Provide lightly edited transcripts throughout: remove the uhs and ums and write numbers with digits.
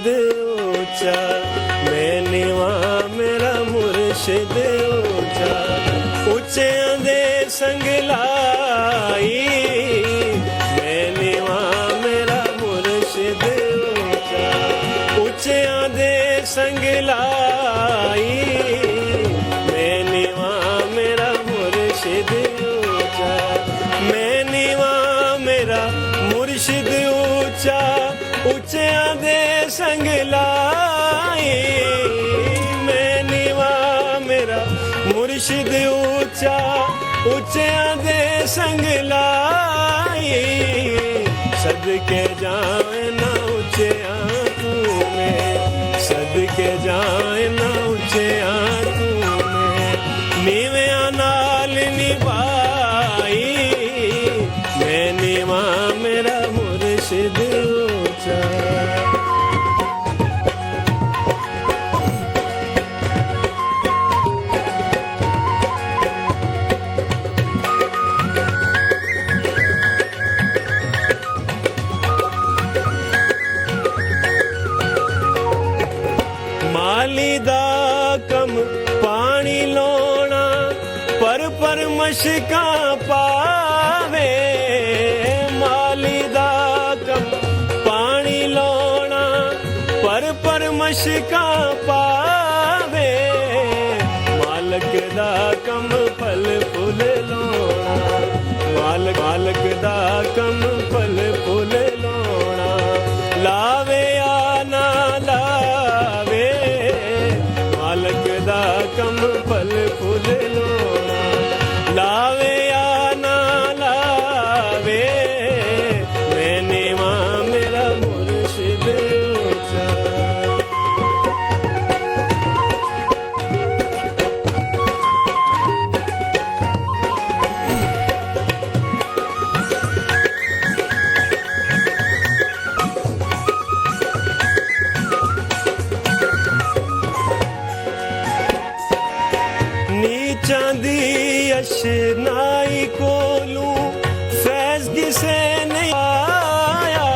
मुर्शिद ऊंचा, मैं नीवा मेरा मुर्शिद ऊंचा, ਉੱਚਿਆਂ ਦੇ ਸੰਗ ਲਾਈ, ਮੈਂ ਨੀਵਾ ਮੇਰਾ ਮੁਰਸ਼ਿਦ ਊਂਚਾ, ਉੱਚਿਆਂ ਦੇ ਸੰਗ ਲਾਈ, ਮੈਂ ਨੀਵਾ ਮੇਰਾ ਮੁਰਸ਼ਿਦ ਊਂਚਾ, ਮੈਂ ਨੀਵਾ ਮੇਰਾ ਮੁਰਸ਼ਿਦ ਊਂਚਾ, ਉੱਚਿਆਂ ਦੇ ਸੰਗ ਲਾਈ, ਮੈਂ ਨੀਵਾ ਮੇਰਾ ਮੁਰਸ਼ਿਦ ਉੱਚਾ, ਉੱਚਿਆਂ ਦੇ ਸੰਗ ਲਾਈ, ਸਦਕੇ ਜਾਏ ਨਾ ਉੱਚਿਆਂ ਤੂੰ ਮੈਂ, ਸਦਕੇ ਜਾਏ ਨਾ ਉੱਚਿਆਂ ਤੂੰ ਮੈਂ, ਨੀਵਿਆਂ ਨਾਲ ਨਿਭਾਈ, ਮੈਂ ਨੀਵਾ ਮੇਰਾ ਮੁਰਸ਼ਿਦ ਉੱਚਾ। ਮਾਲੀ ਦਾ ਕੰਮ ਪਾਣੀ ਲਾਉਣਾ, ਪਰ ਮਸ਼ਕਾਂ ਪਾਵੇ, ਮਾਲੀ ਦਾ ਕੰਮ ਪਾਣੀ ਲਾਉਣਾ, ਪਰ ਮਸ਼ਕਾਂ ਪਾਵੇ, ਮਾਲਕ ਦਾ ਕੰਮ ਫਲ ਫੁੱਲ ਲਾਉਣਾ, ਮਾਲਕ ਦਾ ਕੰਮ ਫਲ ਫੁੱਲ ਲਾਉਣਾ, ਲਾਵੇ ਆ ਨਾ ਲਾਵੇ, ਮਾਲਕ ਦਾ ਕੰਮ ਫਲ ਫੁੱਲ ਲਾਉਣਾ, ਲਾਵੇ ਆ ਨਾ ਲਾਵੇ, ਮੈਂ ਨੀਵਾ ਮੇਰਾ ਮੁਰਸ਼ਿਦ ਊਂਚਾ। ਨੀਚਾਂ ਦੀ ਅਸ਼ਨਾਈ ਕੋਲੋਂ ਫੈਜ਼ ਕਿਸੇ ਨਹੀਂ ਆਇਆ,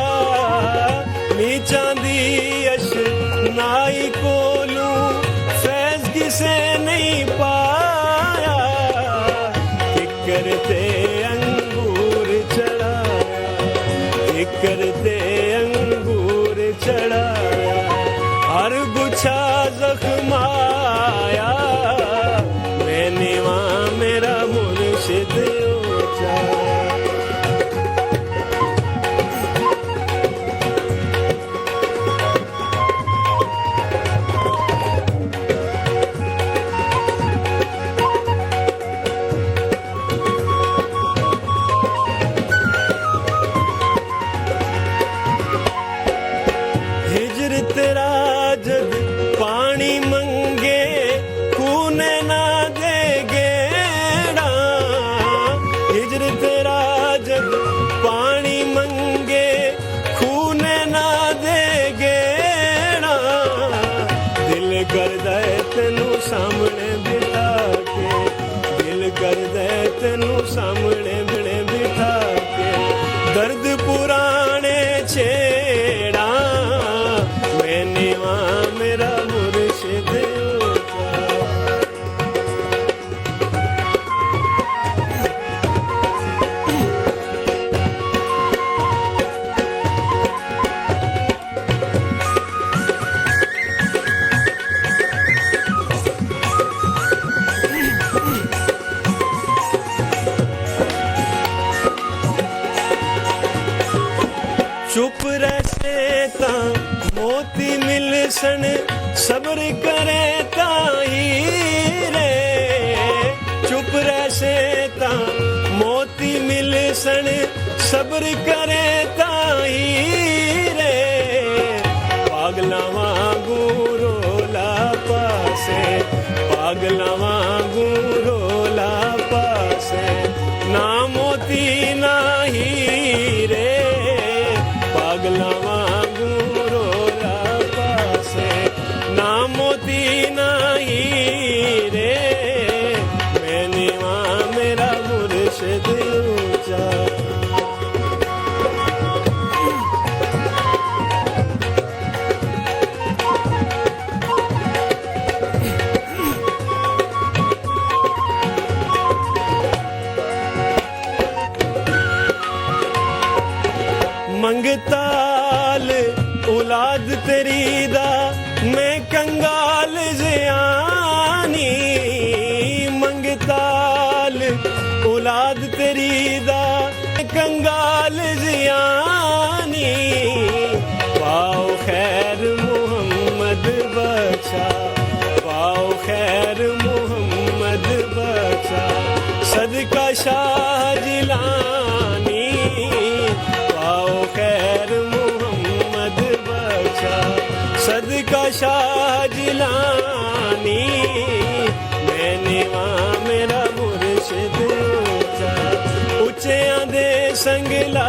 ਨੀਚਾਂ ਦੀ ਅਸ਼ਨਾਈ ਕੋਲੋਂ ਫੈਜ਼ ਕਿਸੇ ਨਹੀਂ ਪਾਇਆ, ਕਿੱਕਰ ਤੇ ਅੰਗੂਰ ਚੜਾਇਆ, ਕਿੱਕਰ ਤੇ ਅੰਗੂਰ ਚੜਾਇਆ, ਹਰ ਗੁੱਛਾ ਜ਼ਖਮਾਇਆ, ਮੈਂ ਨੀਵਾ ਮੇਰਾ ਮੁਰਸ਼ਿਦ ਊਂਚਾ। ਹਿਜਰ ਤੇਰਾ ਜਦ ਪਾਣੀ ਮੰਗੇ, ਕੂਨੇ ਨਾ ਦੇ ਗੇੜਾ, ਹਿਜਰ ਤੇਰਾ ਜਦ ਪਾਣੀ ਮੰਗੇ, ਖੂਨੇ ਨਾ ਦੇ ਗੇੜਾ, ਦਿਲ ਕਰਦਾ ਤੈਨੂੰ ਸਾਹਮਣੇ ਬਿਠਾ ਕੇ, ਦਿਲ ਕਰਦਾ ਤੈਨੂੰ ਸਾਹਮਣੇ ਬਿਠਾ ਕੇ, ਦਰਦ ਪੁਰਾਣੇ ਛੇੜਾ, ਮੈਂ ਨੀਵਾ ਮੇਰਾ ਮੁਰਸ਼ਿਦ ਊਂਚਾ। ਚੁੱਪ ਰਹਿ ਤਾਂ ਮੋਤੀ ਮਿਲਸਣ, ਸਬਰ ਕਰੇ ਤਾਂ ਹੀਰੇ, ਚੁੱਪ ਰਹਿ ਤਾਂ ਮੋਤੀ ਮਿਲਸਣ, ਸਬਰ ਕਰੇ ਤਾਂ ਹੀਰੇ, ਪਾਗਲਾਂ ਵਾਂਗੂ ਰੋਲਾ ਪਾਸੇ, ਪਾਗਲਾਂ ਵਾਂਗੂ ਰੋਲਾ ਪਾਸੇ, ਨਾ ਮੋਤੀ ਨਾ ਹੀਰੇ, ਪਾਗਲਾਂ ਵਾਂਗੂ ਰੋਲਾ ਪਾਸੇ, ਨਾ ਮੋਤੀ ਨਾ ਹੀਰੇ, ਮੈਂ ਨੀਵਾ ਮੇਰਾ ਮੁਰਸ਼ਿਦ ਊਂਚਾ। बख्शा पाओ खैर मोहम्मद बख्शा सदका शाह जिलानी पाओ खैर मोहम्मद बख्शा सदका शाह जिलानी मैंने वहाँ मेरा मुर्शिद ऊंचा उच्चियां दे संगला